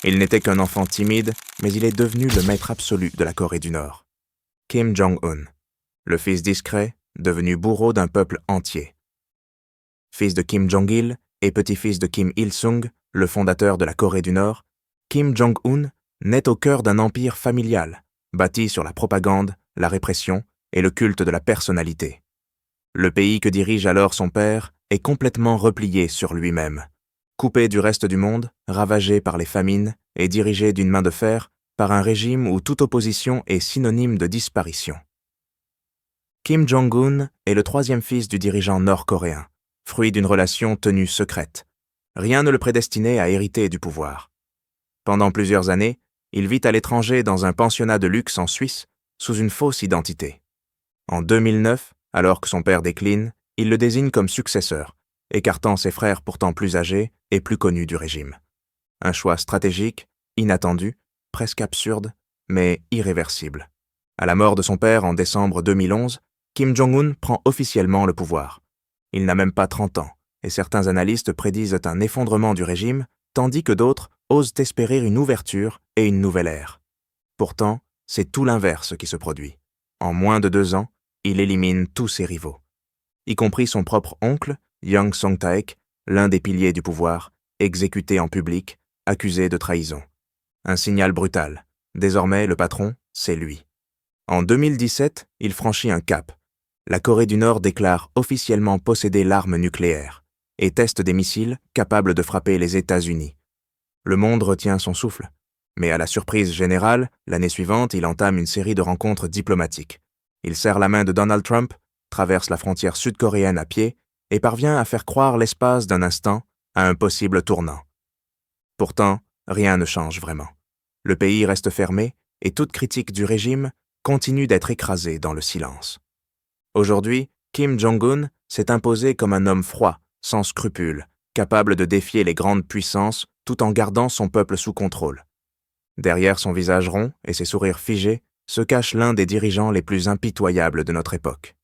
Il n'était qu'un enfant timide, mais il est devenu le maître absolu de la Corée du Nord. Kim Jong-un, le fils discret, devenu bourreau d'un peuple entier. Fils de Kim Jong-il et petit-fils de Kim Il-sung, le fondateur de la Corée du Nord, Kim Jong-un naît au cœur d'un empire familial, bâti sur la propagande, la répression et le culte de la personnalité. Le pays que dirige alors son père est complètement replié sur lui-même. Coupé du reste du monde, ravagé par les famines et dirigé d'une main de fer par un régime où toute opposition est synonyme de disparition. Kim Jong-un est le troisième fils du dirigeant nord-coréen, fruit d'une relation tenue secrète. Rien ne le prédestinait à hériter du pouvoir. Pendant plusieurs années, il vit à l'étranger dans un pensionnat de luxe en Suisse, sous une fausse identité. En 2009, alors que son père décline, il le désigne comme successeur, écartant ses frères pourtant plus âgés et plus connus du régime. Un choix stratégique, inattendu, presque absurde, mais irréversible. À la mort de son père en décembre 2011, Kim Jong-un prend officiellement le pouvoir. Il n'a même pas 30 ans, et certains analystes prédisent un effondrement du régime, tandis que d'autres osent espérer une ouverture et une nouvelle ère. Pourtant, c'est tout l'inverse qui se produit. En moins de 2 ans, il élimine tous ses rivaux, y compris son propre oncle, Young Song-taek, l'un des piliers du pouvoir, exécuté en public, accusé de trahison. Un signal brutal. Désormais, le patron, c'est lui. En 2017, il franchit un cap. La Corée du Nord déclare officiellement posséder l'arme nucléaire et teste des missiles capables de frapper les États-Unis. Le monde retient son souffle. Mais à la surprise générale, l'année suivante, il entame une série de rencontres diplomatiques. Il serre la main de Donald Trump, traverse la frontière sud-coréenne à pied et parvient à faire croire l'espace d'un instant à un possible tournant. Pourtant, rien ne change vraiment. Le pays reste fermé et toute critique du régime continue d'être écrasée dans le silence. Aujourd'hui, Kim Jong-un s'est imposé comme un homme froid, sans scrupules, capable de défier les grandes puissances tout en gardant son peuple sous contrôle. Derrière son visage rond et ses sourires figés se cache l'un des dirigeants les plus impitoyables de notre époque.